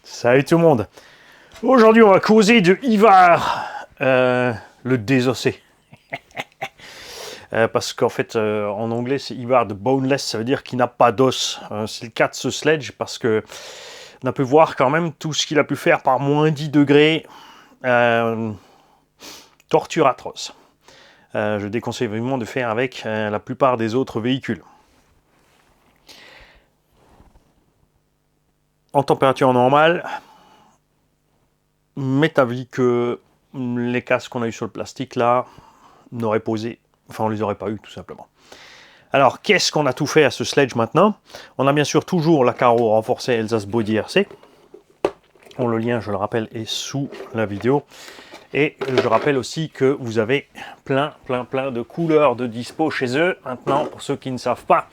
Salut tout le monde. Aujourd'hui, on va causer de Ivar, le désossé. Parce qu'en fait, en anglais, c'est Ivar de boneless, ça veut dire qu'il n'a pas d'os. C'est le cas de ce sledge parce que on a pu voir quand même tout ce qu'il a pu faire par moins 10 degrés. Torture atroce. Je déconseille vraiment de faire avec la plupart des autres véhicules. En température normale, m'est avis que les casques qu'on a eu sur le plastique là n'auraient posé, enfin on les aurait pas eu tout simplement. Alors qu'est-ce qu'on a tout fait à ce sledge maintenant? On a bien sûr toujours la carreau renforcée Elsass Body RC. Le lien, je le rappelle, est sous la vidéo. Et je rappelle aussi que vous avez plein de couleurs de dispo chez eux. Maintenant, pour ceux qui ne savent pas,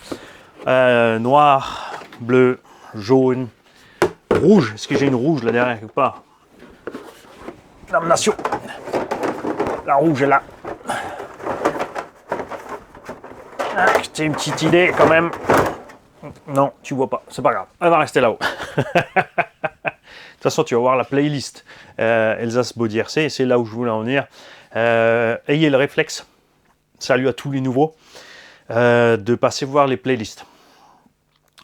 noir, bleu, jaune, rouge. Est-ce que j'ai une rouge là derrière quelque part? Damnation. La rouge est là. C'est une petite idée quand même. Non, tu vois pas. C'est pas grave. Elle va rester là-haut. De toute façon, tu vas voir la playlist Elsass Body RC. C'est là où je voulais en venir. Ayez le réflexe. Salut à tous les nouveaux. De passer voir les playlists.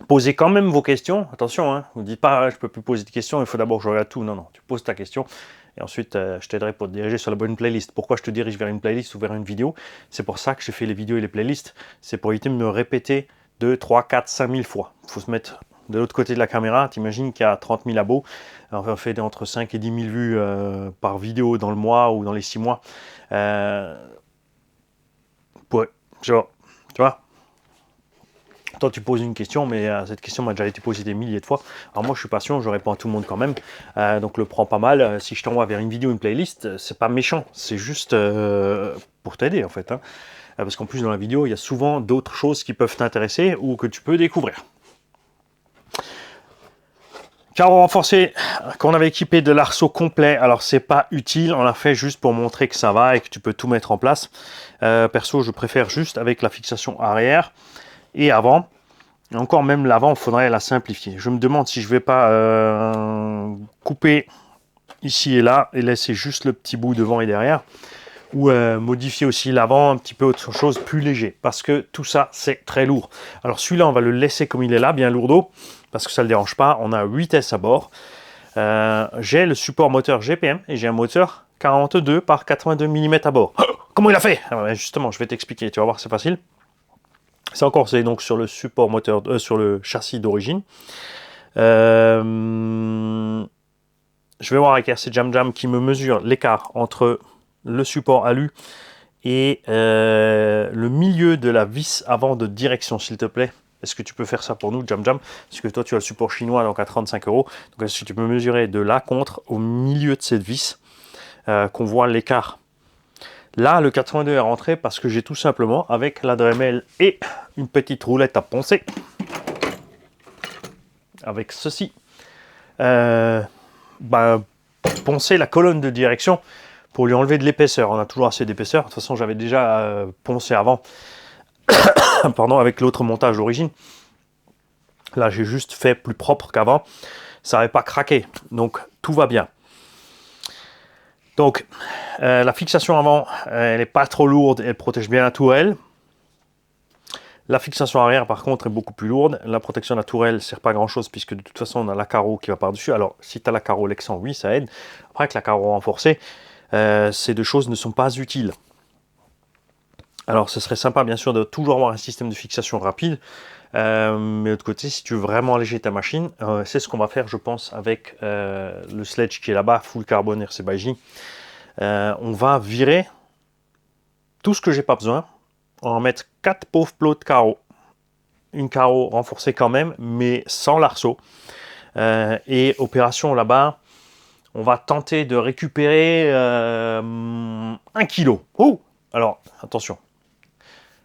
Posez quand même vos questions. Attention, hein, vous ne dites pas je peux plus poser de questions, il faut d'abord que je regarde tout. Non, tu poses ta question et ensuite je t'aiderai pour te diriger sur la bonne playlist. Pourquoi je te dirige vers une playlist ou vers une vidéo? C'est pour ça que j'ai fait les vidéos et les playlists. C'est pour éviter de me répéter 2, 3, 4, 5 000 fois. Il faut se mettre de l'autre côté de la caméra. T'imagines qu'il y a 30 000 abos. On fait entre 5 et 10 000 vues par vidéo dans le mois ou dans les 6 mois. Ouais, genre, tu vois. Toi, tu poses une question, mais cette question m'a déjà été posée des milliers de fois. Alors moi, je suis patient, je réponds à tout le monde quand même. Donc le prends pas mal. Si je t'envoie vers une vidéo, une playlist, c'est pas méchant. C'est juste pour t'aider en fait. Hein. Parce qu'en plus, dans la vidéo, il y a souvent d'autres choses qui peuvent t'intéresser ou que tu peux découvrir. Carreau renforcé qu'on avait équipé de l'arceau complet. Alors c'est pas utile, on l'a fait juste pour montrer que ça va et que tu peux tout mettre en place. Perso, je préfère juste avec la fixation arrière. Et avant, encore même l'avant, il faudrait la simplifier. Je me demande si je ne vais pas couper ici et là et laisser juste le petit bout devant et derrière. Ou modifier aussi l'avant, un petit peu autre chose, plus léger. Parce que tout ça, c'est très lourd. Alors celui-là, on va le laisser comme il est là, bien lourdeau. Parce que ça ne le dérange pas. On a 8S à bord. J'ai le support moteur GPM et j'ai un moteur 42 par 82 mm à bord. Comment il a fait? Justement, je vais t'expliquer. Tu vas voir, c'est facile. C'est encore, c'est donc sur le support moteur, sur le châssis d'origine. Je vais voir avec RC Jam Jam qui me mesure l'écart entre le support alu et le milieu de la vis avant de direction, s'il te plaît. Est-ce que tu peux faire ça pour nous, Jam Jam? Parce que toi, tu as le support chinois, donc à 35 €. Donc, est-ce que tu peux mesurer de là contre au milieu de cette vis, qu'on voit l'écart? Là, le 82 est rentré parce que j'ai tout simplement, avec la Dremel et une petite roulette à poncer, avec ceci, poncer la colonne de direction pour lui enlever de l'épaisseur. On a toujours assez d'épaisseur. De toute façon, j'avais déjà poncé avant, pardon, avec l'autre montage d'origine. Là, j'ai juste fait plus propre qu'avant. Ça n'avait pas craqué, donc tout va bien. Donc, la fixation avant, elle n'est pas trop lourde, elle protège bien la tourelle. La fixation arrière, par contre, est beaucoup plus lourde. La protection de la tourelle ne sert pas à grand-chose, puisque de toute façon, on a la carreau qui va par-dessus. Alors, si tu as la carreau Lexan, oui, ça aide. Après, avec la carreau renforcée, ces deux choses ne sont pas utiles. Alors, ce serait sympa, bien sûr, de toujours avoir un système de fixation rapide. Mais de l'autre côté, si tu veux vraiment alléger ta machine, c'est ce qu'on va faire, je pense, avec le sledge qui est là-bas, full carbone RC by J. On va virer tout ce que j'ai pas besoin. On va mettre 4 pauvres plots de carreaux. Une carreau renforcée quand même, mais sans l'arceau. Et opération là-bas, on va tenter de récupérer 1 kg. Oh, alors, attention.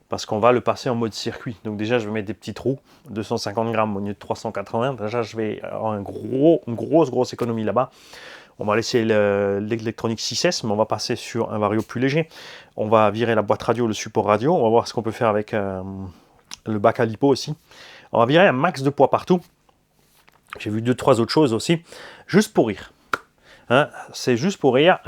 Parce qu'on va le passer en mode circuit. Donc déjà, je vais mettre des petits trous, 250 grammes au lieu de 380. Déjà, je vais avoir une grosse économie là-bas. On va laisser l'électronique 6S, mais on va passer sur un vario plus léger. On va virer la boîte radio, le support radio. On va voir ce qu'on peut faire avec le bac à lipo aussi. On va virer un max de poids partout. J'ai vu 2-3 autres choses aussi, juste pour rire. Hein, c'est juste pour rire,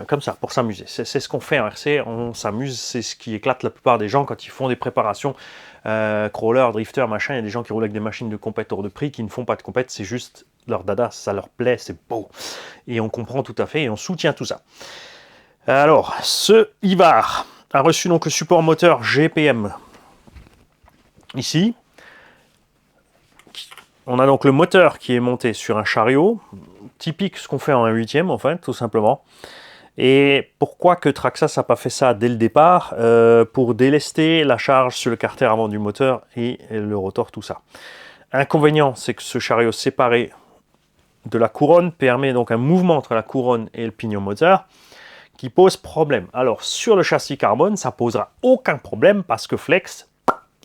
comme ça, pour s'amuser. C'est ce qu'on fait en RC, on s'amuse, c'est ce qui éclate la plupart des gens quand ils font des préparations, crawler, drifter, machin. Il y a des gens qui roulent avec des machines de compète hors de prix, qui ne font pas de compète, c'est juste leur dada, ça leur plaît, c'est beau. Et on comprend tout à fait et on soutient tout ça. Alors, ce Ivar a reçu donc le support moteur GPM ici. On a donc le moteur qui est monté sur un chariot, typique ce qu'on fait en 1/8 en fait, tout simplement. Et pourquoi que Traxxas n'a pas fait ça dès le départ, pour délester la charge sur le carter avant du moteur et le rotor, tout ça. Inconvénient, c'est que ce chariot séparé de la couronne permet donc un mouvement entre la couronne et le pignon moteur qui pose problème. Alors sur le châssis carbone, ça posera aucun problème parce que flex,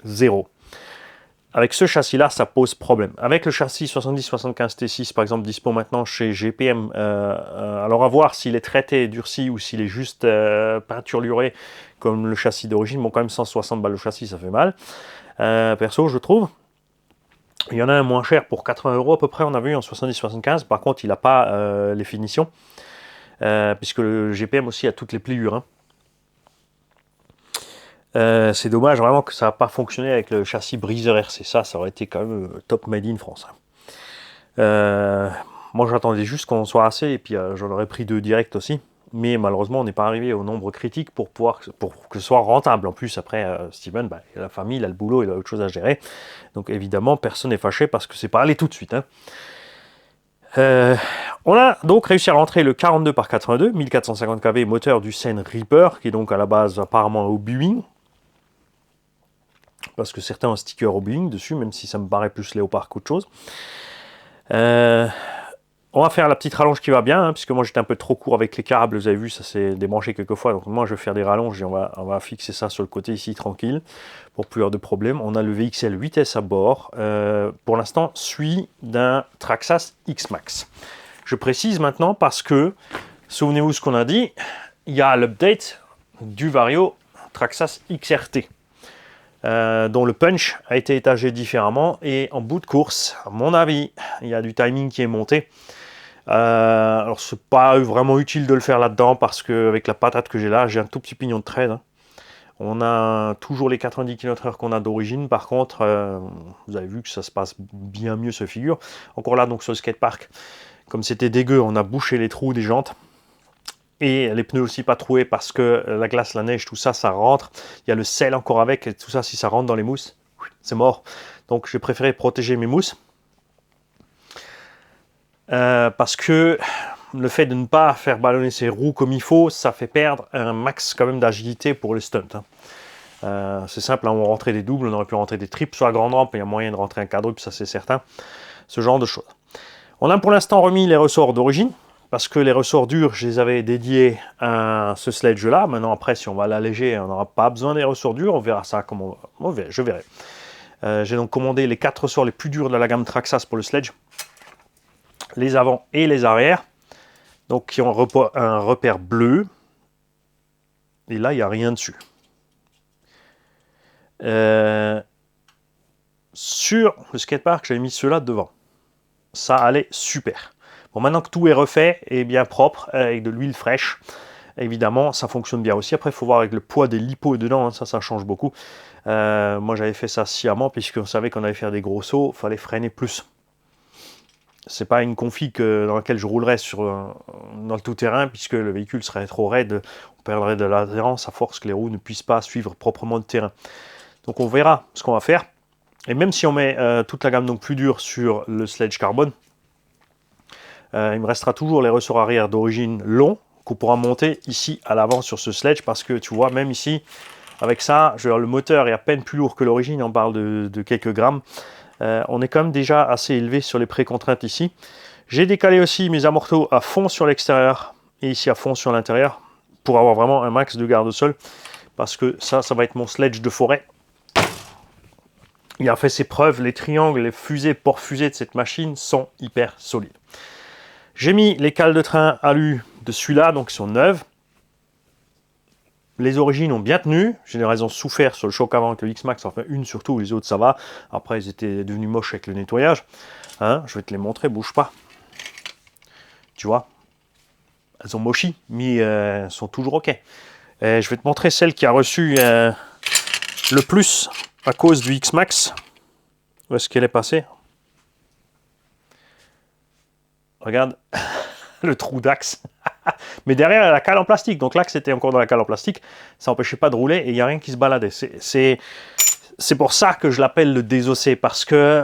zéro. Avec ce châssis-là, ça pose problème. Avec le châssis 70-75 T6, par exemple, dispo maintenant chez GPM, alors à voir s'il est traité, durci, ou s'il est juste peinturluré, comme le châssis d'origine. Bon, quand même 160 balles le châssis, ça fait mal. Perso, je trouve. Il y en a un moins cher pour 80 € à peu près, on a vu en 70-75. Par contre, il n'a pas les finitions, puisque le GPM aussi a toutes les pliures. Hein. C'est dommage vraiment que ça n'a pas fonctionné avec le châssis Breezer RC. Ça aurait été quand même top made in France. Moi j'attendais juste qu'on soit assez et puis j'en aurais pris 2 directs aussi. Mais malheureusement on n'est pas arrivé au nombre critique pour que ce soit rentable. En plus après Steven, il a la famille, il a le boulot, il a autre chose à gérer. Donc évidemment personne n'est fâché parce que c'est pas allé tout de suite. Hein. On a donc réussi à rentrer le 42 par 82, 1450 kV moteur du Seine Reaper, qui est donc à la base apparemment au Boeing. Parce que certains ont un sticker au Boeing dessus, même si ça me paraît plus Léopard qu'autre chose. On va faire la petite rallonge qui va bien, hein, puisque moi j'étais un peu trop court avec les câbles, vous avez vu, ça s'est débranché quelques fois, donc moi je vais faire des rallonges et on va fixer ça sur le côté ici, tranquille, pour plus avoir de problème. On a le VXL 8S à bord, pour l'instant, suit d'un Traxxas X-Max. Je précise maintenant parce que, souvenez-vous ce qu'on a dit, il y a l'update du Vario Traxxas XRT. Dont le punch a été étagé différemment et en bout de course, à mon avis, il y a du timing qui est monté. Alors c'est pas vraiment utile de le faire là-dedans parce qu'avec la patate que j'ai là, j'ai un tout petit pignon de trade. Hein. On a toujours les 90 km/h qu'on a d'origine. Par contre, vous avez vu que ça se passe bien mieux ce figure. Encore là, donc sur le skatepark, comme c'était dégueu, on a bouché les trous des jantes. Et les pneus aussi pas troués parce que la glace, la neige, tout ça, ça rentre. Il y a le sel encore avec, et tout ça, si ça rentre dans les mousses, c'est mort. Donc j'ai préféré protéger mes mousses. Parce que le fait de ne pas faire ballonner ses roues comme il faut, ça fait perdre un max quand même d'agilité pour les stunts. Hein. C'est simple, hein, on rentrait des doubles, on aurait pu rentrer des triples sur la grande rampe, il y a moyen de rentrer un quadruple, ça c'est certain. Ce genre de choses. On a pour l'instant remis les ressorts d'origine. Parce que les ressorts durs, je les avais dédiés à ce sledge-là. Maintenant, après, si on va l'alléger, on n'aura pas besoin des ressorts durs. On verra ça comment je verrai. J'ai donc commandé les 4 ressorts les plus durs de la gamme Traxxas pour le sledge. Les avant et les arrières. Donc, qui ont un repère bleu. Et là, il n'y a rien dessus. Sur le skatepark, j'avais mis ceux-là devant. Ça allait super. Bon, maintenant que tout est refait et bien propre, avec de l'huile fraîche, évidemment, ça fonctionne bien aussi. Après, il faut voir avec le poids des lipos dedans, hein, ça change beaucoup. Moi, j'avais fait ça sciemment, puisqu'on savait qu'on allait faire des gros sauts, il fallait freiner plus. C'est pas une config dans laquelle je roulerais dans le tout-terrain, puisque le véhicule serait trop raide, on perdrait de l'adhérence à force que les roues ne puissent pas suivre proprement le terrain. Donc on verra ce qu'on va faire. Et même si on met toute la gamme donc plus dure sur le sledge carbone, il me restera toujours les ressorts arrière d'origine longs qu'on pourra monter ici à l'avant sur ce sledge parce que tu vois, même ici, avec ça, le moteur est à peine plus lourd que l'origine, on parle de quelques grammes. On est quand même déjà assez élevé sur les précontraintes ici. J'ai décalé aussi mes amortos à fond sur l'extérieur et ici à fond sur l'intérieur pour avoir vraiment un max de garde-sol parce que ça va être mon sledge de forêt. Il a fait ses preuves, les triangles, les fusées, porte-fusées de cette machine sont hyper solides. J'ai mis les cales de train alu de celui-là, donc ils sont neuves. Les origines ont bien tenu. J'ai raison souffert sur le choc avant avec le X-Max, enfin une surtout, les autres ça va. Après, ils étaient devenus moches avec le nettoyage. Hein, je vais te les montrer, bouge pas. Tu vois, elles ont mochi, mais elles sont toujours ok. Je vais te montrer celle qui a reçu le plus à cause du X-Max. Où est-ce qu'elle est passée? Regarde le trou d'axe. Mais derrière, elle a la cale en plastique. Donc l'axe était encore dans la cale en plastique. Ça n'empêchait pas de rouler et il n'y a rien qui se baladait. C'est pour ça que je l'appelle le désossé. Parce que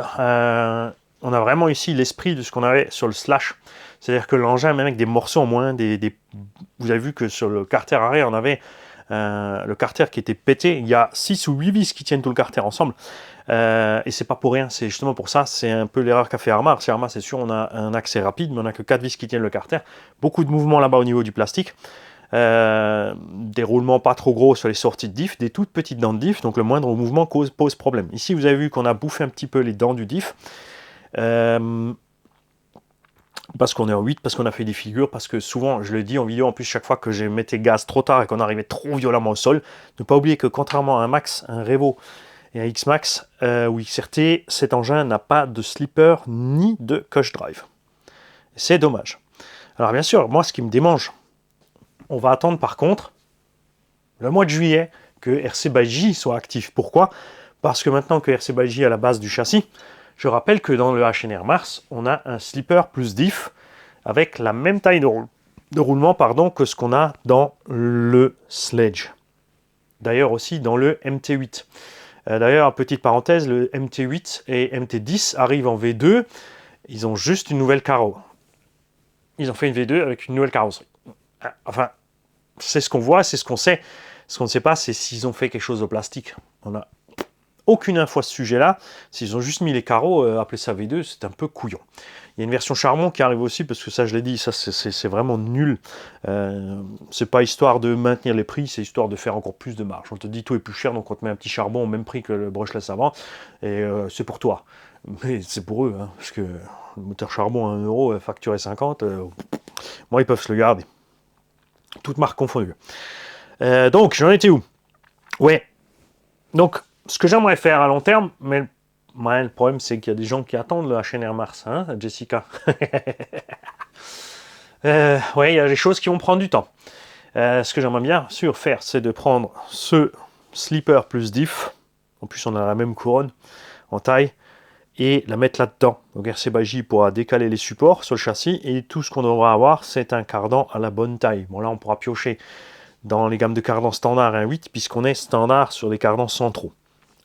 on a vraiment ici l'esprit de ce qu'on avait sur le Slash. C'est-à-dire que l'engin, même avec des morceaux en moins, vous avez vu que sur le carter arrière, on avait le carter qui était pété. Il y a 6 ou 8 vis qui tiennent tout le carter ensemble. Et c'est pas pour rien, c'est justement pour ça, c'est un peu l'erreur qu'a fait Arma. Chez Arma, c'est sûr, on a un accès rapide, mais on n'a que 4 vis qui tiennent le carter. Beaucoup de mouvements là-bas au niveau du plastique. Des roulements pas trop gros sur les sorties de diff, des toutes petites dents de diff, donc le moindre mouvement pose problème. Ici, vous avez vu qu'on a bouffé un petit peu les dents du diff. Parce qu'on est en 8, parce qu'on a fait des figures, parce que souvent, je le dis en vidéo, en plus chaque fois que je mettais gaz trop tard et qu'on arrivait trop violemment au sol, ne pas oublier que contrairement à un Max, un Revo et un X-Max ou XRT, cet engin n'a pas de slipper ni de cush drive. C'est dommage. Alors bien sûr, moi ce qui me démange, on va attendre par contre le mois de juillet que RC by J soit actif. Pourquoi? Parce que maintenant que RC by J est à la base du châssis, je rappelle que dans le HNR Mars, on a un slipper plus diff avec la même taille de roulement que ce qu'on a dans le Sledge. D'ailleurs aussi dans le MT8. D'ailleurs, petite parenthèse, le MT8 et MT10 arrivent en V2. Ils ont juste une nouvelle carreau. Ils ont fait une V2 avec une nouvelle carrosserie. Enfin, c'est ce qu'on voit, c'est ce qu'on sait. Ce qu'on ne sait pas, c'est s'ils ont fait quelque chose au plastique. On n'a aucune info à ce sujet-là. S'ils ont juste mis les carreaux, appeler ça V2, c'est un peu couillon. Il y a une version charbon qui arrive aussi, parce que ça, je l'ai dit, ça c'est vraiment nul. C'est pas histoire de maintenir les prix, c'est histoire de faire encore plus de marge. On te dit tout est plus cher, donc on te met un petit charbon au même prix que le brushless avant, et c'est pour toi. Mais c'est pour eux, hein, parce que le moteur charbon à 1 euro, facturé 50, moi ils peuvent se le garder. Toutes marques confondues. Donc, j'en étais où? Ouais. Donc, ce que j'aimerais faire à long terme, mais le problème, c'est qu'il y a des gens qui attendent le HNR Mars, hein, Jessica. Ouais, il y a des choses qui vont prendre du temps. Ce que j'aimerais bien sûr faire, c'est de prendre ce slipper plus diff. En plus, on a la même couronne en taille. Et la mettre là-dedans. Donc RC by J pourra décaler les supports sur le châssis. Et tout ce qu'on devra avoir, c'est un cardan à la bonne taille. Bon, là, on pourra piocher dans les gammes de cardans standard 1.8, puisqu'on est standard sur les cardans centraux.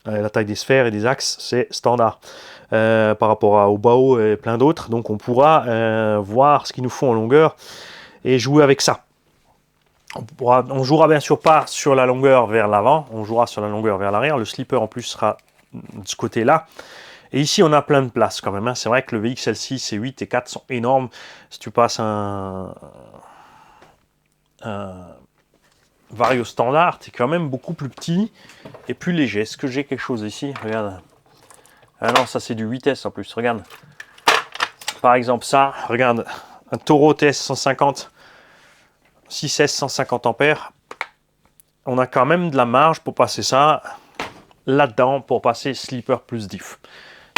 La taille des sphères et des axes, c'est standard par rapport au BAO et plein d'autres. Donc on pourra voir ce qu'il nous faut en longueur et jouer avec ça. On jouera bien sûr pas sur la longueur vers l'avant, on jouera sur la longueur vers l'arrière. Le slipper en plus sera de ce côté-là. Et ici, on a plein de place quand même. Hein. C'est vrai que le VXL6 et 8 et 4 sont énormes. Si tu passes un Vario standard, c'est quand même beaucoup plus petit et plus léger. Est-ce que j'ai quelque chose ici? Regarde. Ah non, ça c'est du 8S en plus. Regarde. Par exemple, ça. Regarde. Un Toro TS 150. 6S 150 ampères. On a quand même de la marge pour passer ça là-dedans pour passer slipper plus diff.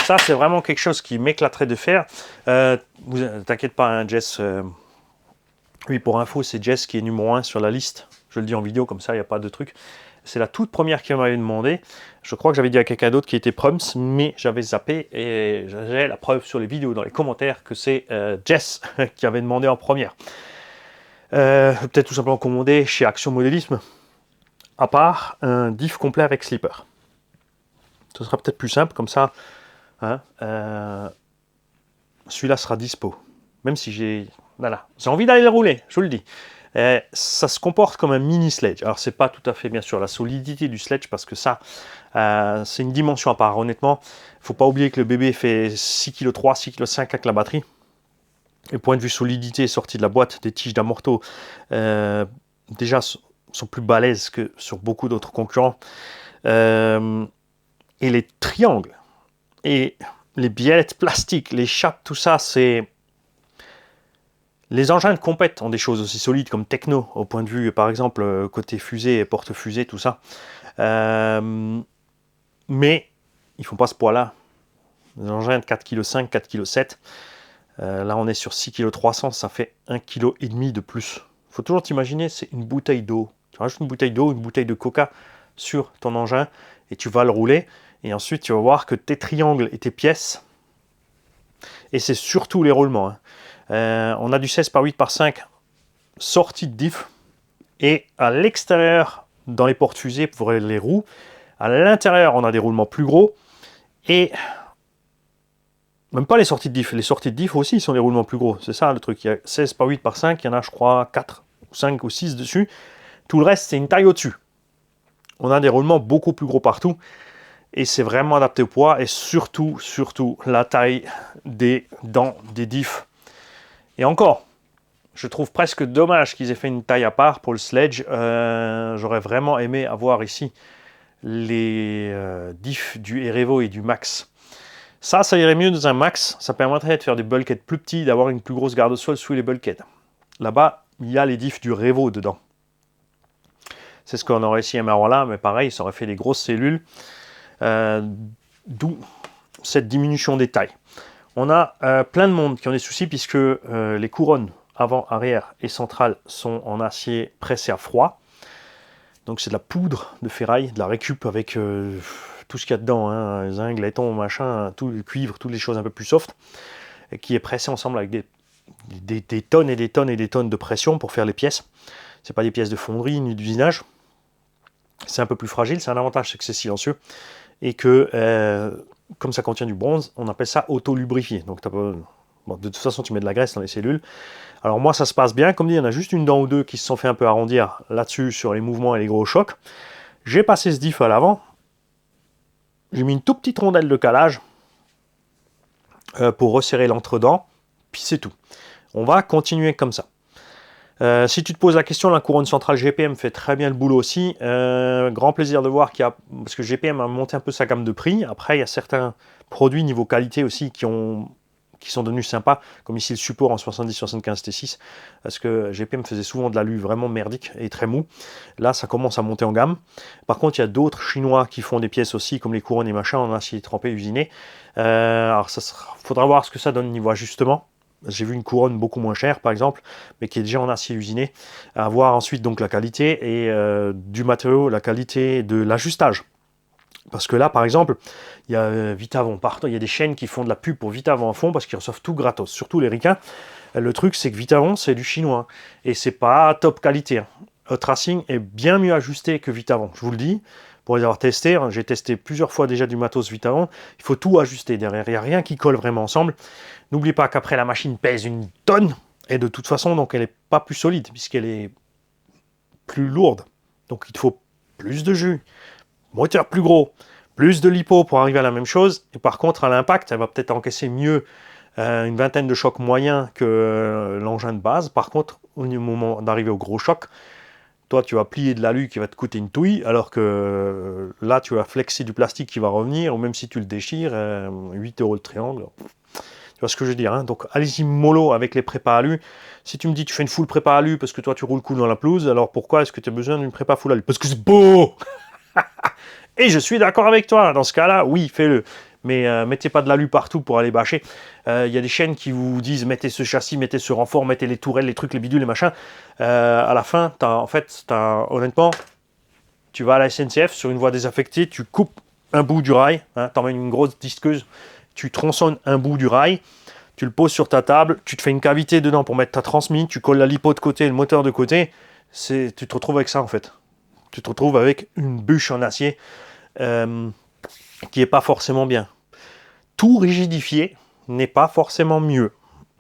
Ça, c'est vraiment quelque chose qui m'éclaterait de faire. T'inquiète pas, hein, Jess. Oui, pour info, c'est Jess qui est numéro 1 sur la liste. Je le dis en vidéo, comme ça, il n'y a pas de truc. C'est la toute première qui m'avait demandé. Je crois que j'avais dit à quelqu'un d'autre qui était Prums, mais j'avais zappé et j'ai la preuve sur les vidéos, dans les commentaires, que c'est Jess qui avait demandé en première. Peut-être tout simplement commander chez Action Modélisme, à part un diff complet avec slipper. Ce sera peut-être plus simple, comme ça. Hein, celui-là sera dispo. Même si j'ai envie d'aller le rouler, je vous le dis. Ça se comporte comme un mini sledge. Alors c'est pas tout à fait bien sûr la solidité du sledge parce que ça c'est une dimension à part. Honnêtement, il faut pas oublier que le bébé fait 6,3 kg, 6,5 kg avec la batterie. Et point de vue solidité sortie de la boîte, des tiges d'amorto déjà sont plus balèzes que sur beaucoup d'autres concurrents. Et les triangles et les biellettes plastiques, les chapes, tout ça, c'est Les engins de compète ont des choses aussi solides comme Techno, au point de vue, par exemple, côté fusée, porte-fusée, tout ça. Mais ils font pas ce poids-là. Les engins de 4,5 kg, 4,7 kg. Là, on est sur 6,3 kg, ça fait 1,5 kg de plus. Il faut toujours t'imaginer, c'est une bouteille d'eau. Tu rajoutes une bouteille d'eau, une bouteille de coca sur ton engin et tu vas le rouler. Et ensuite, tu vas voir que tes triangles et tes pièces, et c'est surtout les roulements, hein. On a du 16 par 8 par 5 sortie de diff, et à l'extérieur, dans les portes fusées pour les roues, à l'intérieur, on a des roulements plus gros, et même pas les sorties de diff. Les sorties de diff aussi sont des roulements plus gros. C'est ça le truc. Il y a 16 par 8 par 5, il y en a, je crois, 4, 5 ou 6 dessus. Tout le reste, c'est une taille au-dessus. On a des roulements beaucoup plus gros partout. Et c'est vraiment adapté au poids. Et surtout, la taille des dents des diffs. Et encore, je trouve presque dommage qu'ils aient fait une taille à part pour le sledge. J'aurais vraiment aimé avoir ici les diffs du Erevo et du Max. Ça irait mieux dans un Max. Ça permettrait de faire des bulkheads plus petits, d'avoir une plus grosse garde au sol sous les bulkheads. Là-bas, il y a les diffs du Revo dedans. C'est ce qu'on aurait ici à Marola, mais pareil, ça aurait fait des grosses cellules. D'où cette diminution des tailles. On a plein de monde qui ont des soucis puisque les couronnes avant, arrière et centrale sont en acier pressé à froid. Donc c'est de la poudre de ferraille, de la récup avec tout ce qu'il y a dedans, hein, les zinc, laiton, machin, tout le cuivre, toutes les choses un peu plus soft, qui est pressé ensemble avec des tonnes et des tonnes et des tonnes de pression pour faire les pièces. C'est pas des pièces de fonderie ni d'usinage. C'est un peu plus fragile. C'est un avantage, c'est que c'est silencieux et que comme ça contient du bronze, on appelle ça auto-lubrifié. Donc bon, de toute façon, tu mets de la graisse dans les cellules. Alors moi, ça se passe bien. Comme dit, il y en a juste une dent ou deux qui se sont fait un peu arrondir là-dessus sur les mouvements et les gros chocs. J'ai passé ce diff à l'avant. J'ai mis une toute petite rondelle de calage pour resserrer l'entre-dents. Puis c'est tout. On va continuer comme ça. Si tu te poses la question, la couronne centrale GPM fait très bien le boulot aussi. Grand plaisir de voir parce que GPM a monté un peu sa gamme de prix. Après, il y a certains produits niveau qualité aussi qui sont devenus sympas, comme ici le support en 70-75 T6, parce que GPM faisait souvent de l'alu vraiment merdique et très mou. Là, ça commence à monter en gamme. Par contre, il y a d'autres Chinois qui font des pièces aussi, comme les couronnes et machin, en acier trempé usiné. Alors, faudra voir ce que ça donne niveau ajustement. J'ai vu une couronne beaucoup moins chère, par exemple, mais qui est déjà en acier usiné. À voir ensuite donc la qualité et du matériau, la qualité de l'ajustage. Parce que là, par exemple, il y a Vitavon partout. Il y a des chaînes qui font de la pub pour Vitavon à fond parce qu'ils reçoivent tout gratos, surtout les ricains. Le truc, c'est que Vitavon, c'est du chinois et c'est pas top qualité. Tracing est bien mieux ajusté que Vitavon, je vous le dis. Pour les avoir testés, j'ai testé plusieurs fois déjà du matos Vitavon. Il faut tout ajuster derrière. Il n'y a rien qui colle vraiment ensemble. N'oublie pas qu'après, la machine pèse une tonne. Et de toute façon, donc, elle n'est pas plus solide puisqu'elle est plus lourde. Donc, il te faut plus de jus, moteur plus gros, plus de lipo pour arriver à la même chose. Et par contre, à l'impact, elle va peut-être encaisser mieux une vingtaine de chocs moyens que l'engin de base. Par contre, au moment d'arriver au gros choc, toi, tu vas plier de l'alu qui va te coûter une touille, alors que là, tu vas flexer du plastique qui va revenir, ou même si tu le déchires, 8 € le triangle. Tu vois ce que je veux dire, hein. Donc, allez-y mollo avec les prépas alu. Si tu me dis que tu fais une full prépa alu parce que toi, tu roules cool dans la pelouse, alors pourquoi est-ce que tu as besoin d'une prépa full alu? Parce que c'est beau. Et je suis d'accord avec toi. Dans ce cas-là, oui, fais-le. Mais mettez pas de l'alu partout pour aller bâcher. Il y a des chaînes qui vous disent mettez ce châssis, mettez ce renfort, mettez les tourelles, les trucs, les bidules, les machins. À la fin, honnêtement, tu vas à la SNCF sur une voie désaffectée, tu coupes un bout du rail, hein, t'emmènes une grosse disqueuse, tu tronçonnes un bout du rail, tu le poses sur ta table, tu te fais une cavité dedans pour mettre ta transmise, tu colles la lipo de côté, le moteur de côté. Tu te retrouves avec ça en fait. Tu te retrouves avec une bûche en acier qui n'est pas forcément bien. Tout rigidifié n'est pas forcément mieux.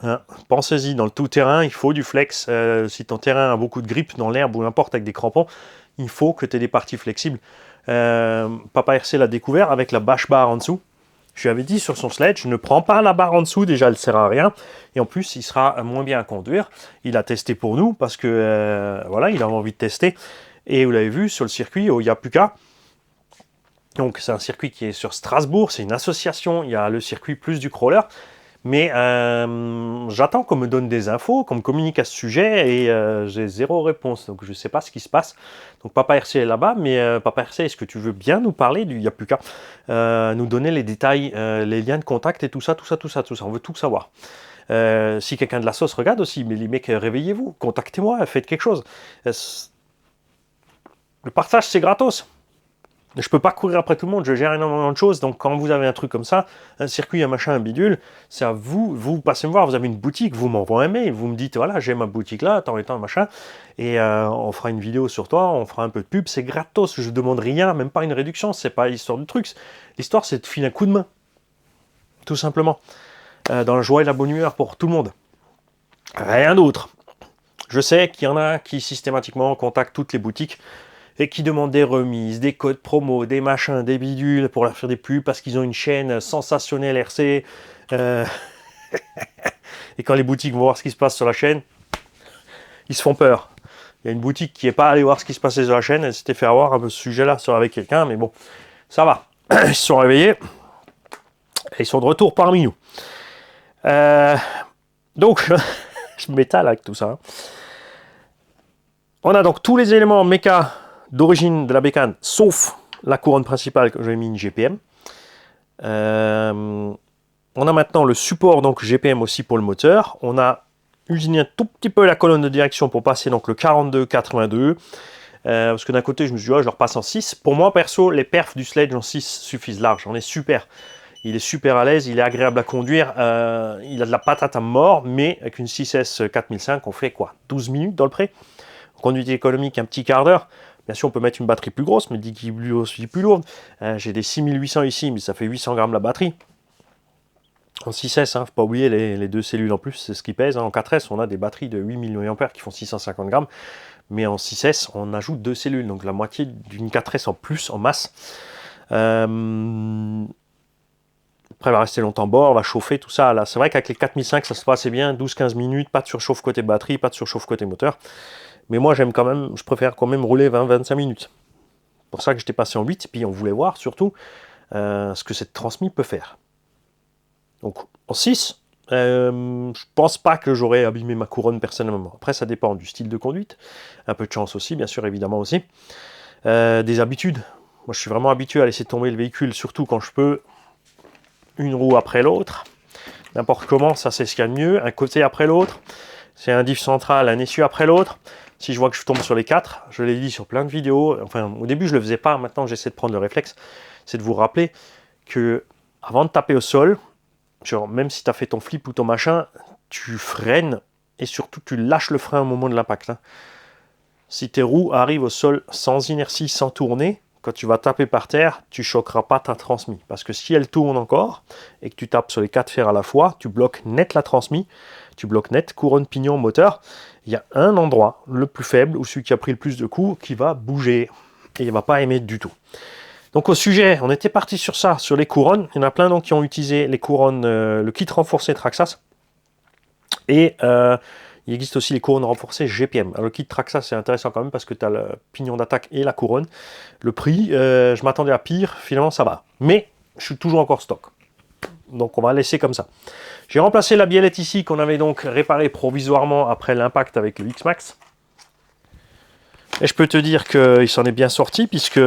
Hein. Pensez-y, dans le tout-terrain, il faut du flex. Si ton terrain a beaucoup de grippe dans l'herbe ou n'importe avec des crampons, il faut que tu aies des parties flexibles. Papa RC l'a découvert avec la bâche barre en dessous. Je lui avais dit sur son sledge, ne prends pas la barre en dessous, déjà elle ne sert à rien. Et en plus, il sera moins bien à conduire. Il a testé pour nous parce que voilà, il avait envie de tester. Et vous l'avez vu sur le circuit au Yapuka. Donc c'est un circuit qui est sur Strasbourg, c'est une association, il y a le circuit plus du crawler. Mais j'attends qu'on me donne des infos, qu'on me communique à ce sujet et j'ai zéro réponse. Donc je ne sais pas ce qui se passe. Donc Papa RC est là-bas, mais Papa RC, est-ce que tu veux bien nous parler du Yapuka, nous donner les détails, les liens de contact et tout ça. On veut tout savoir. Si quelqu'un de la sauce regarde aussi, mais les mecs, réveillez-vous, contactez-moi, faites quelque chose. Le partage, c'est gratos. Je peux pas courir après tout le monde, je gère énormément de choses, donc quand vous avez un truc comme ça, un circuit, un machin, un bidule, c'est à vous, vous passez me voir, vous avez une boutique, vous m'envoyez un mail, vous me dites, voilà, j'ai ma boutique là, tant et tant, machin, et on fera une vidéo sur toi, on fera un peu de pub, c'est gratos, je demande rien, même pas une réduction, c'est pas l'histoire de trucs, l'histoire c'est de filer un coup de main, tout simplement, dans la joie et la bonne humeur pour tout le monde. Rien d'autre. Je sais qu'il y en a qui systématiquement contactent toutes les boutiques, et qui demandent des remises, des codes promo, des machins, des bidules pour leur faire des pubs parce qu'ils ont une chaîne sensationnelle RC. Et quand les boutiques vont voir ce qui se passe sur la chaîne, ils se font peur. Il y a une boutique qui n'est pas allée voir ce qui se passait sur la chaîne, elle s'était fait avoir un peu ce sujet-là avec quelqu'un, mais bon, ça va. Ils se sont réveillés et ils sont de retour parmi nous. Donc, je m'étale avec tout ça. On a donc tous les éléments méca d'origine de la bécane, sauf la couronne principale que j'ai mis une GPM. On a maintenant le support donc GPM aussi pour le moteur. On a usiné un tout petit peu la colonne de direction pour passer donc le 42-82. Parce que d'un côté, je me suis dit, oh, je le repasse en 6. Pour moi, perso, les perfs du Sledge en 6 suffisent large. On est super. Il est super à l'aise, il est agréable à conduire. Il a de la patate à mort, mais avec une 6S 4005, on fait quoi 12 minutes dans le pré. Conduite économique, un petit quart d'heure. Bien sûr, on peut mettre une batterie plus grosse, mais dit qu'il est aussi plus lourde. J'ai des 6800 ici, mais ça fait 800 grammes la batterie. En 6S, faut pas oublier les deux cellules en plus, c'est ce qui pèse. En 4S, on a des batteries de 8000 mAh qui font 650 grammes. Mais en 6S, on ajoute deux cellules, donc la moitié d'une 4S en plus, en masse. Après, elle va rester longtemps bord, va chauffer, tout ça. Là, c'est vrai qu'avec les 4005, ça se passe assez bien. 12-15 minutes, pas de surchauffe côté batterie, pas de surchauffe côté moteur. Mais moi, je préfère quand même rouler 20-25 minutes. C'est pour ça que j'étais passé en 8, puis on voulait voir surtout ce que cette transmise peut faire. Donc en 6, je pense pas que j'aurais abîmé ma couronne personnellement. Après, ça dépend du style de conduite, un peu de chance aussi, bien sûr, évidemment aussi. Des habitudes. Moi, je suis vraiment habitué à laisser tomber le véhicule, surtout quand je peux, une roue après l'autre. N'importe comment, ça c'est ce qu'il y a de mieux. Un côté après l'autre. C'est un diff central, un essieu après l'autre. Si je vois que je tombe sur les 4, je l'ai dit sur plein de vidéos, enfin au début je le faisais pas, maintenant j'essaie de prendre le réflexe, c'est de vous rappeler que avant de taper au sol, genre, même si tu as fait ton flip ou ton machin, tu freines et surtout tu lâches le frein au moment de l'impact. Si tes roues arrivent au sol sans inertie, sans tourner, quand tu vas taper par terre, tu choqueras pas ta transmise. Parce que si elle tourne encore et que tu tapes sur les 4 fers à la fois, tu bloques net la transmise, tu bloques net couronne, pignon, moteur. Il y a un endroit, le plus faible, ou celui qui a pris le plus de coups, qui va bouger et il ne va pas aimer du tout. Donc au sujet, on était parti sur ça, sur les couronnes. Il y en a plein donc qui ont utilisé les couronnes, le kit renforcé Traxxas. Et il existe aussi les couronnes renforcées GPM. Alors, le kit Traxxas, c'est intéressant quand même parce que tu as le pignon d'attaque et la couronne. Le prix, je m'attendais à pire, finalement ça va. Mais je suis toujours encore stock. Donc on va laisser comme ça. J'ai remplacé la biellette ici qu'on avait donc réparée provisoirement après l'impact avec le X-Max. Et je peux te dire qu'il s'en est bien sorti puisque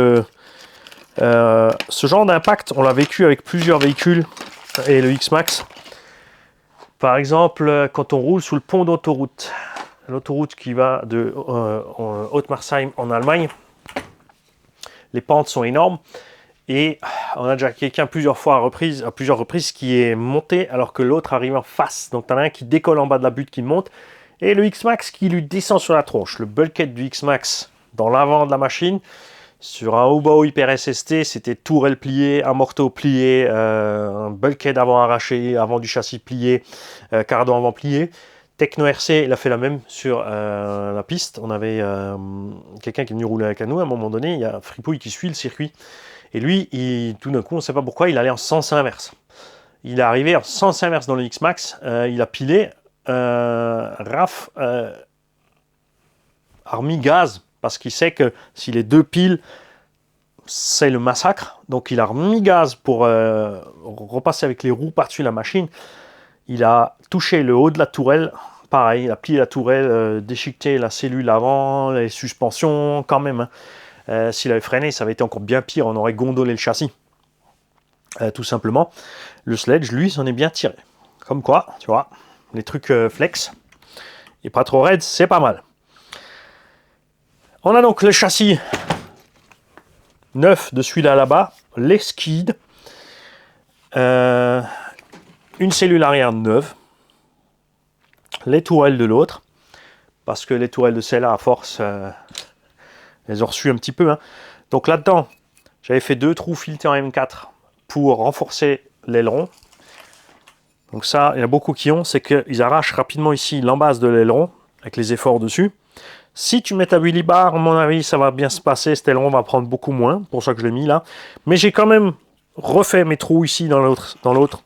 ce genre d'impact, on l'a vécu avec plusieurs véhicules et le X-Max. Par exemple, quand on roule sous le pont d'autoroute, l'autoroute qui va de Haute-Marsheim en Allemagne, les pentes sont énormes et on a déjà quelqu'un à plusieurs reprises qui est monté alors que l'autre arrive en face. Donc tu en as un qui décolle en bas de la butte qui monte et le X-Max qui lui descend sur la tronche. Le bulkhead du X-Max dans l'avant de la machine, sur un Hobao Hyper SST, c'était tourelle pliée, amorto plié, un bulkhead avant arraché, avant du châssis plié, cardan avant plié. Techno RC, il a fait la même sur la piste. On avait quelqu'un qui est venu rouler avec nous. À un moment donné, il y a Fripouille qui suit le circuit. Et lui, tout d'un coup, on ne sait pas pourquoi, il allait en sens inverse. Il est arrivé en sens inverse dans le X-Max. Il a pilé. Raph a remis gaz parce qu'il sait que si les deux piles, c'est le massacre. Donc il a remis gaz pour repasser avec les roues par-dessus la machine. Il a touché le haut de la tourelle. Pareil, il a plié la tourelle, déchiqueté la cellule avant, les suspensions, quand même. S'il avait freiné, ça avait été encore bien pire. On aurait gondolé le châssis. Tout simplement. Le sledge, lui, s'en est bien tiré. Comme quoi, tu vois, les trucs flex et pas trop raides, c'est pas mal. On a donc le châssis neuf de celui-là là-bas, les skids, une cellule arrière neuve, les tourelles de l'autre, parce que les tourelles de celle-là, à force, elles ont reçu un petit peu. Hein. Donc là-dedans, j'avais fait 2 trous filetés en M4 pour renforcer l'aileron. Donc ça, il y en a beaucoup qui ont, c'est qu'ils arrachent rapidement ici l'embase de l'aileron, avec les efforts dessus. Si tu mets ta wheelie bar, à mon avis, ça va bien se passer. Cet aileron va prendre beaucoup moins, pour ça que je l'ai mis là. Mais j'ai quand même refait mes trous ici dans l'autre.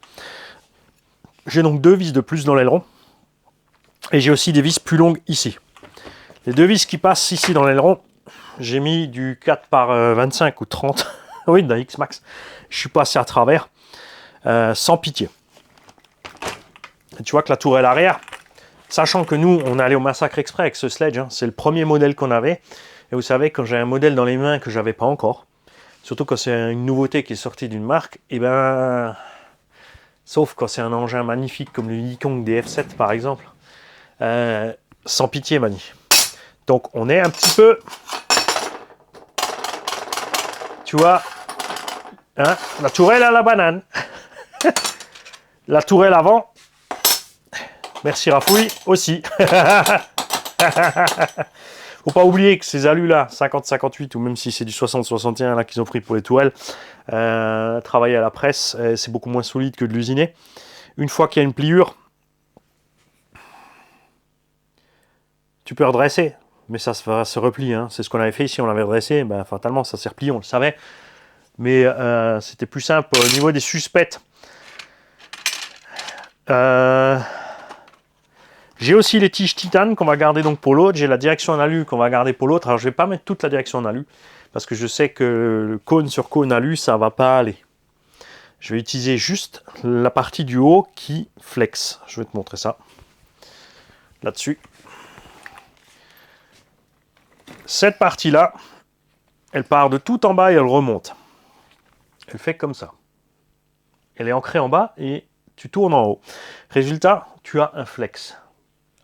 J'ai donc 2 vis de plus dans l'aileron. Et j'ai aussi des vis plus longues ici. Les 2 vis qui passent ici dans l'aileron, j'ai mis du 4 par 25 ou 30. Oui, d'un X-Max. Je suis passé à travers, sans pitié. Et tu vois que la tourelle arrière, sachant que nous, on est allé au Massacre Exprès avec ce sledge, hein, c'est le premier modèle qu'on avait. Et vous savez, quand j'ai un modèle dans les mains que j'avais pas encore, surtout quand c'est une nouveauté qui est sortie d'une marque, et ben, sauf quand c'est un engin magnifique comme le Yikong DF7 par exemple, sans pitié, Mani. Donc on est un petit peu, tu vois, hein, la tourelle à la banane, la tourelle avant. Merci Rafouille aussi. Faut pas oublier que ces alus là, 50-58 ou même si c'est du 60-61 là qu'ils ont pris pour les tourelles, travailler à la presse, c'est beaucoup moins solide que de l'usiner. Une fois qu'il y a une pliure, tu peux redresser, mais ça se replie. Hein. C'est ce qu'on avait fait ici, on l'avait redressé, ben, fatalement ça s'est replié, on le savait. Mais c'était plus simple au niveau des suspects. J'ai aussi les tiges titane qu'on va garder donc pour l'autre. J'ai la direction en alu qu'on va garder pour l'autre. Alors je vais pas mettre toute la direction en alu parce que je sais que le cône sur cône alu ça va pas aller. Je vais utiliser juste la partie du haut qui flex. Je vais te montrer ça là-dessus. Cette partie là, elle part de tout en bas et elle remonte. Elle fait comme ça. Elle est ancrée en bas et tu tournes en haut. Résultat, tu as un flex.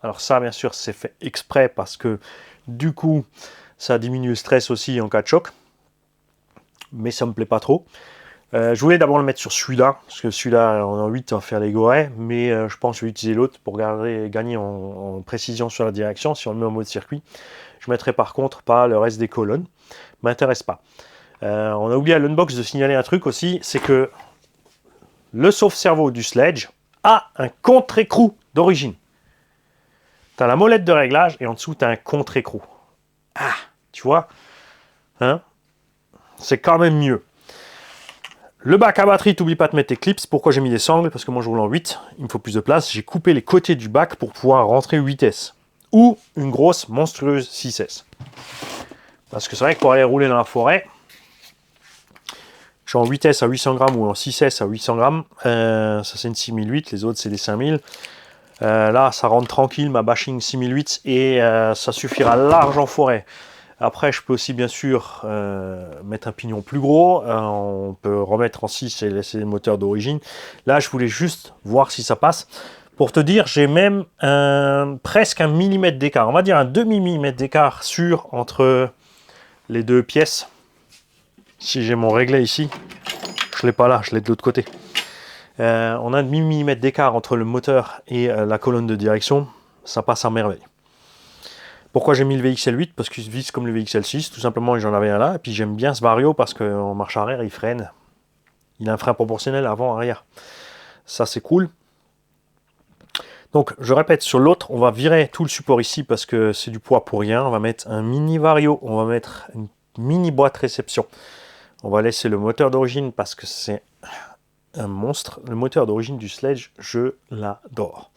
Alors ça, bien sûr, c'est fait exprès parce que du coup, ça diminue le stress aussi en cas de choc. Mais ça me plaît pas trop. Je voulais d'abord le mettre sur celui-là, parce que celui-là, en 8, on va faire les gorées. Mais je pense que je vais utiliser l'autre pour gagner en précision sur la direction, si on le met en mode circuit. Je mettrai par contre pas le reste des colonnes. M'intéresse pas. On a oublié à l'unbox de signaler un truc aussi, c'est que le sauve-cerveau du sledge a un contre-écrou d'origine. Tu as la molette de réglage et en dessous, tu as un contre-écrou. Ah, tu vois, hein, c'est quand même mieux. Le bac à batterie, t'oublie pas de mettre tes clips. Pourquoi j'ai mis des sangles? Parce que moi, je roule en 8. Il me faut plus de place. J'ai coupé les côtés du bac pour pouvoir rentrer 8S. Ou une grosse, monstrueuse 6S. Parce que c'est vrai que pour aller rouler dans la forêt, je suis en 8S à 800 grammes ou en 6S à 800 grammes. Ça, c'est une 6008. Les autres, c'est des 5000. Là, ça rentre tranquille, ma bashing 6008 et ça suffira large en forêt. Après, je peux aussi bien sûr mettre un pignon plus gros. On peut remettre en 6 et laisser le moteur d'origine. Là, je voulais juste voir si ça passe. Pour te dire, j'ai même presque un millimètre d'écart. On va dire un demi-millimètre d'écart entre les deux pièces. Si j'ai mon réglet ici, je ne l'ai pas là, je l'ai de l'autre côté. On a un demi-millimètre d'écart entre le moteur et la colonne de direction, ça passe à merveille. Pourquoi j'ai mis le VXL8? Parce qu'il se vise comme le VXL6, tout simplement, j'en avais un là, et puis j'aime bien ce Vario parce qu'en marche arrière, il freine. Il a un frein proportionnel avant-arrière. Ça, c'est cool. Donc, je répète, sur l'autre, on va virer tout le support ici parce que c'est du poids pour rien. On va mettre un mini Vario, on va mettre une mini boîte réception. On va laisser le moteur d'origine parce que c'est un monstre. Le moteur d'origine du sledge, je l'adore.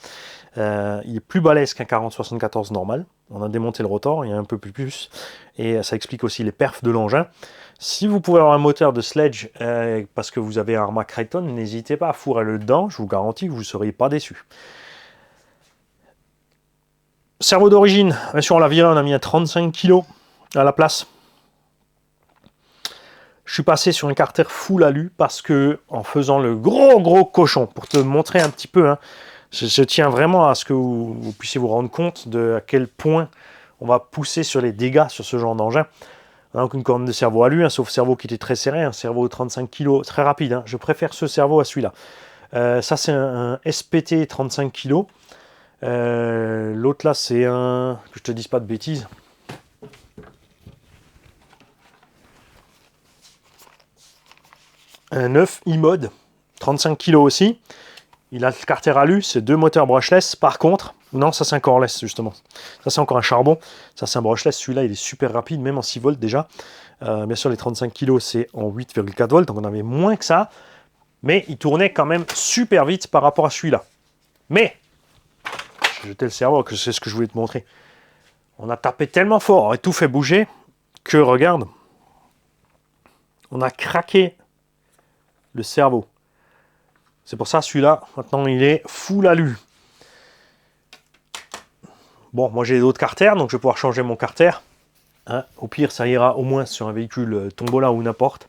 Il est plus balèze qu'un 4074 normal. On a démonté le rotor, il y a un peu plus. Et ça explique aussi les perfs de l'engin. Si vous pouvez avoir un moteur de sledge parce que vous avez un Arrma Kraton, n'hésitez pas à fourrer le dedans. Je vous garantis que vous ne serez pas déçus. Cerveau d'origine, bien sûr on l'a viré, on a mis un 35 kg à la place. Je suis passé sur un carter full alu parce que en faisant le gros cochon, pour te montrer un petit peu, hein, je tiens vraiment à ce que vous puissiez vous rendre compte de à quel point on va pousser sur les dégâts sur ce genre d'engin. Donc une corne de cerveau alu, un sauf-cerveau qui était très serré, un cerveau de 35 kg, très rapide. Hein. Je préfère ce cerveau à celui-là. Ça c'est un SPT 35 kg. L'autre là c'est un, que je te dise pas de bêtises, un 9 e-mode 35 kg aussi. Il a le carter alu, c'est 2 moteurs brushless. Par contre, non, ça c'est un coreless justement. Ça c'est encore un charbon. Ça c'est un brushless. Celui-là il est super rapide, même en 6 volts déjà. Bien sûr, les 35 kg c'est en 8,4 volts, donc on avait moins que ça. Mais il tournait quand même super vite par rapport à celui-là. Mais, j'ai jeté le cerveau, que c'est ce que je voulais te montrer. On a tapé tellement fort et tout fait bouger que, regarde, on a craqué le cerveau. C'est pour ça, celui-là, maintenant, il est full alu. Bon, moi, j'ai d'autres carters, donc je vais pouvoir changer mon carter. Hein, au pire, ça ira au moins sur un véhicule tombola ou n'importe,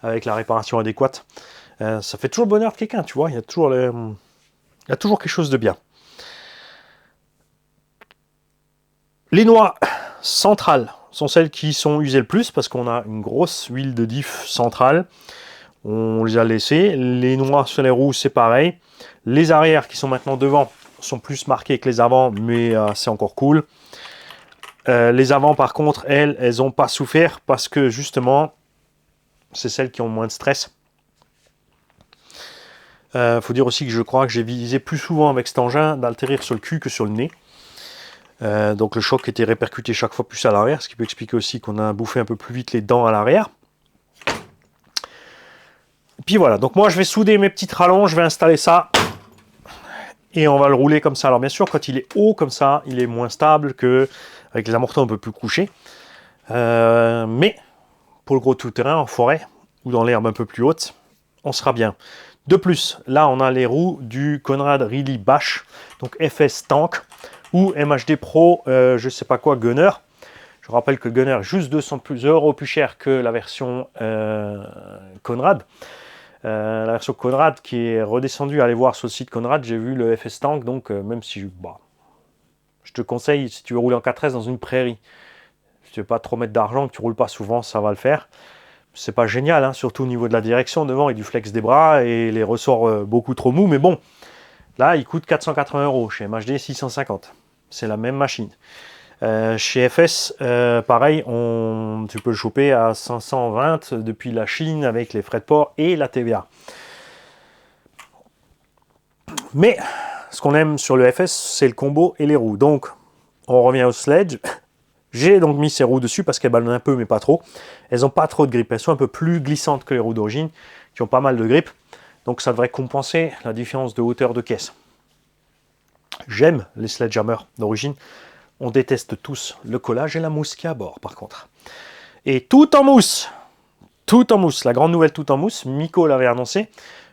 avec la réparation adéquate. Ça fait toujours le bonheur de quelqu'un, tu vois. Il y a toujours quelque chose de bien. Les noix centrales sont celles qui sont usées le plus parce qu'on a une grosse huile de diff centrale. On les a laissées. Les noix sur les roues, c'est pareil. Les arrières qui sont maintenant devant sont plus marquées que les avant, mais c'est encore cool. Les avant, par contre, elles n'ont pas souffert parce que justement, c'est celles qui ont moins de stress. Faut dire aussi que je crois que j'ai visé plus souvent avec cet engin d'atterrir sur le cul que sur le nez. Donc le choc était répercuté chaque fois plus à l'arrière, ce qui peut expliquer aussi qu'on a bouffé un peu plus vite les dents à l'arrière. Puis voilà, donc moi je vais souder mes petites rallonges, je vais installer ça et on va le rouler comme ça. Alors bien sûr, quand il est haut comme ça, il est moins stable que avec les amortisseurs un peu plus couchés. Mais pour le gros tout-terrain en forêt ou dans l'herbe un peu plus haute, on sera bien. De plus, là on a les roues du Conrad Really Bash, donc FS Tank ou MHD Pro, je sais pas quoi, Gunner. Je rappelle que le Gunner est juste 200 € plus cher que la version Conrad. La version Conrad qui est redescendue, allez voir sur le site Conrad, j'ai vu le FS Tank, donc même si je te conseille, si tu veux rouler en 4S dans une prairie, si tu veux pas trop mettre d'argent, que tu roules pas souvent, ça va le faire. C'est pas génial, hein, surtout au niveau de la direction devant et du flex des bras et les ressorts beaucoup trop mous, mais bon, là il coûte 480 €, chez MHD 650. C'est la même machine. Chez FS, pareil, tu peux le choper à 520 depuis la Chine avec les frais de port et la TVA. Mais ce qu'on aime sur le FS, c'est le combo et les roues. Donc, on revient au sledge. J'ai donc mis ces roues dessus parce qu'elles ballonnent un peu, mais pas trop. Elles n'ont pas trop de grippe. Elles sont un peu plus glissantes que les roues d'origine, qui ont pas mal de grippe. Donc, ça devrait compenser la différence de hauteur de caisse. J'aime les sledgehammers d'origine. On déteste tous le collage et la mousse qui est à bord, par contre. Et tout en mousse, la grande nouvelle tout en mousse, Miko l'avait annoncé.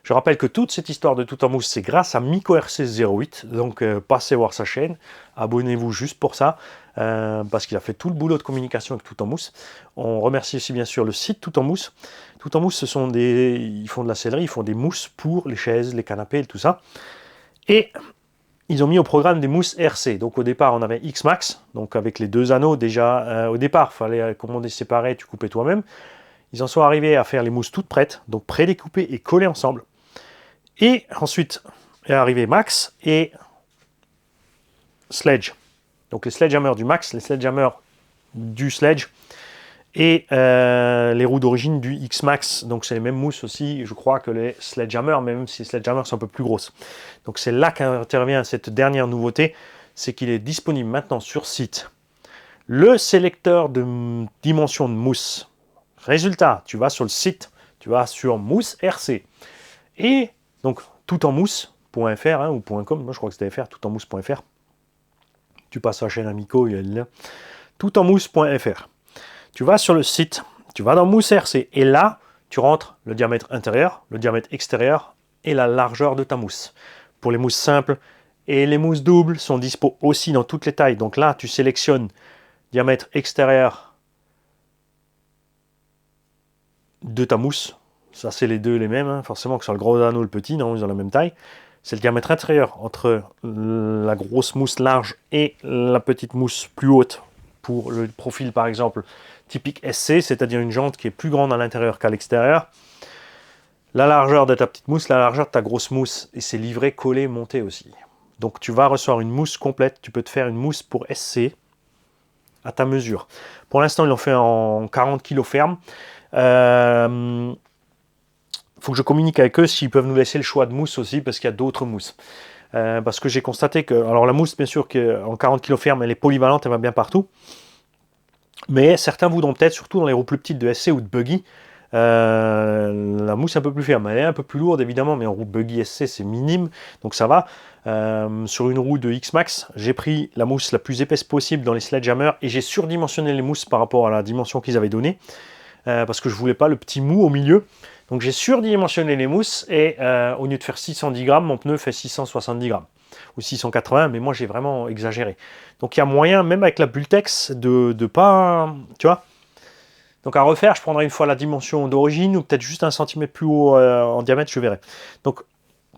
Je rappelle que toute cette histoire de tout en mousse, c'est grâce à Miko RC08. Donc, passez voir sa chaîne, abonnez-vous juste pour ça, parce qu'il a fait tout le boulot de communication avec tout en mousse. On remercie aussi bien sûr le site tout en mousse. Tout en mousse, ils font de la sellerie, ils font des mousses pour les chaises, les canapés et tout ça. Et ils ont mis au programme des mousses RC. Donc au départ, on avait X-Max, donc avec les 2 anneaux déjà. Au départ, il fallait commander séparé, tu coupais toi-même. Ils en sont arrivés à faire les mousses toutes prêtes, donc pré-découpées et collées ensemble. Et ensuite est arrivé Max et Sledge. Donc les sledgehammers du Max, les sledgehammers du Sledge et les roues d'origine du X-Max. Donc c'est les mêmes mousses aussi, je crois, que les sledgehammers, même si les sledgehammers sont un peu plus grosses. Donc c'est là qu'intervient cette dernière nouveauté, c'est qu'il est disponible maintenant sur site le sélecteur de dimension de mousse. Résultat, tu vas sur le site, tu vas sur mousse RC. Et donc tout en mousse, toutenmousse.fr hein, ou .com, moi je crois que c'était .fr, toutenmousse.fr. Tu passes à la chaîne Amico, il y a le lien. Toutenmousse.fr. Tu vas sur le site, tu vas dans Mousse RC et là, tu rentres le diamètre intérieur, le diamètre extérieur et la largeur de ta mousse. Pour les mousses simples et les mousses doubles sont dispo aussi dans toutes les tailles. Donc là, tu sélectionnes diamètre extérieur de ta mousse. Ça, c'est les deux les mêmes. Hein. Forcément que sur le gros anneau, le petit, non, ils ont la même taille. C'est le diamètre intérieur entre la grosse mousse large et la petite mousse plus haute pour le profil, par exemple, typique SC, c'est-à-dire une jante qui est plus grande à l'intérieur qu'à l'extérieur. La largeur de ta petite mousse, la largeur de ta grosse mousse, et c'est livré, collé, monté aussi. Donc tu vas recevoir une mousse complète, tu peux te faire une mousse pour SC à ta mesure. Pour l'instant, ils l'ont fait en 40 kg ferme. Faut que je communique avec eux s'ils peuvent nous laisser le choix de mousse aussi, parce qu'il y a d'autres mousses. Parce que j'ai constaté que, alors la mousse, bien sûr, en 40 kg ferme, elle est polyvalente, elle va bien partout. Mais certains voudront peut-être, surtout dans les roues plus petites de SC ou de buggy, la mousse un peu plus ferme. Elle est un peu plus lourde évidemment, mais en roue buggy SC c'est minime, donc ça va. Sur une roue de X-Max, j'ai pris la mousse la plus épaisse possible dans les sledgehammers et j'ai surdimensionné les mousses par rapport à la dimension qu'ils avaient donnée, parce que je voulais pas le petit mou au milieu. Donc j'ai surdimensionné les mousses et au lieu de faire 610 grammes, mon pneu fait 670 grammes. Ou 680, mais moi j'ai vraiment exagéré. Donc il y a moyen, même avec la Bultex, de pas... Tu vois. Donc à refaire, je prendrai une fois la dimension d'origine, ou peut-être juste 1 cm plus haut en diamètre, je verrai. Donc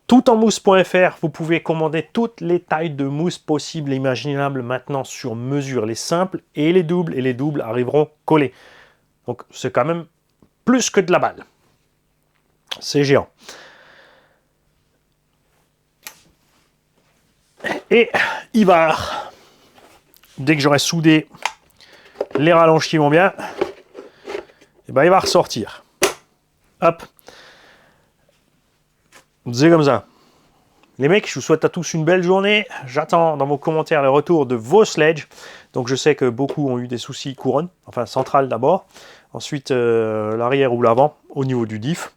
toutenmousse.fr, vous pouvez commander toutes les tailles de mousse possibles et imaginables maintenant sur mesure. Les simples et les doubles arriveront collés. Donc c'est quand même plus que de la balle. C'est géant. Et Ivar, dès que j'aurai soudé les rallonges qui vont bien, et ben il va ressortir. Hop. C'est comme ça. Les mecs, je vous souhaite à tous une belle journée. J'attends dans vos commentaires le retour de vos sledges. Donc je sais que beaucoup ont eu des soucis couronne, enfin centrale d'abord. Ensuite l'arrière ou l'avant au niveau du diff.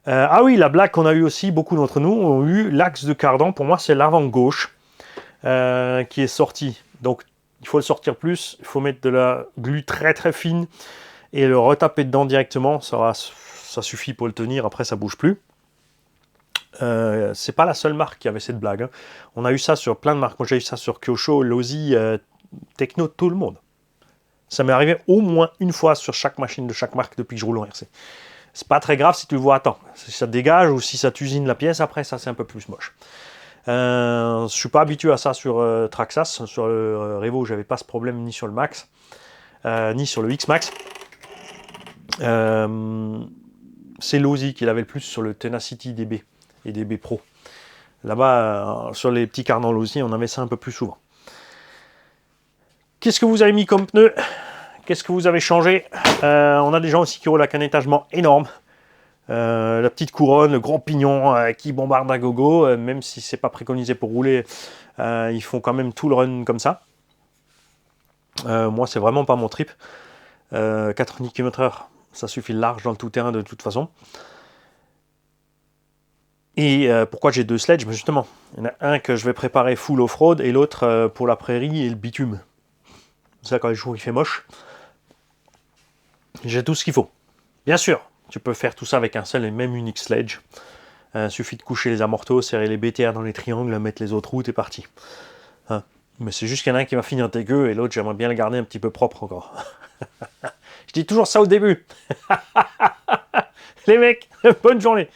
Ah oui, la blague qu'on a eu aussi, beaucoup d'entre nous ont eu l'axe de cardan. Pour moi, c'est l'avant gauche qui est sorti. Donc, il faut le sortir plus. Il faut mettre de la glu très très fine et le retaper dedans directement. Ça suffit pour le tenir. Après, ça bouge plus. C'est pas la seule marque qui avait cette blague. Hein. On a eu ça sur plein de marques. Moi, j'ai eu ça sur Kyosho, Losi, Techno, tout le monde. Ça m'est arrivé au moins une fois sur chaque machine de chaque marque depuis que je roule en RC. C'est pas très grave si tu le vois à temps. Si ça dégage ou si ça t'usine la pièce, après, ça c'est un peu plus moche. Je suis pas habitué à ça sur Traxxas. Sur le Revo, j'avais pas ce problème ni sur le Max, ni sur le X-Max. C'est Losi qui l'avait le plus sur le Tenacity DB et DB Pro. Là-bas, sur les petits cardans Losi, on avait ça un peu plus souvent. Qu'est-ce que vous avez mis comme pneu ? Qu'est-ce que vous avez changé ? On a des gens aussi qui roulent avec un étagement énorme. La petite couronne, le grand pignon qui bombarde à gogo, même si c'est pas préconisé pour rouler, ils font quand même tout le run comme ça. Moi, c'est vraiment pas mon trip. 90 km/h, ça suffit large dans le tout-terrain de toute façon. Et pourquoi j'ai deux sledges ? Justement, il y en a un que je vais préparer full off-road et l'autre pour la prairie et le bitume. Ça, quand les jours il fait moche, j'ai tout ce qu'il faut. Bien sûr, tu peux faire tout ça avec un seul et même unique sledge. Suffit de coucher les amortos, serrer les BTR dans les triangles, mettre les autres roues, t'es parti. Hein. Mais c'est juste qu'il y en a un qui va finir dégueu et l'autre, j'aimerais bien le garder un petit peu propre encore. Je dis toujours ça au début. Les mecs, bonne journée.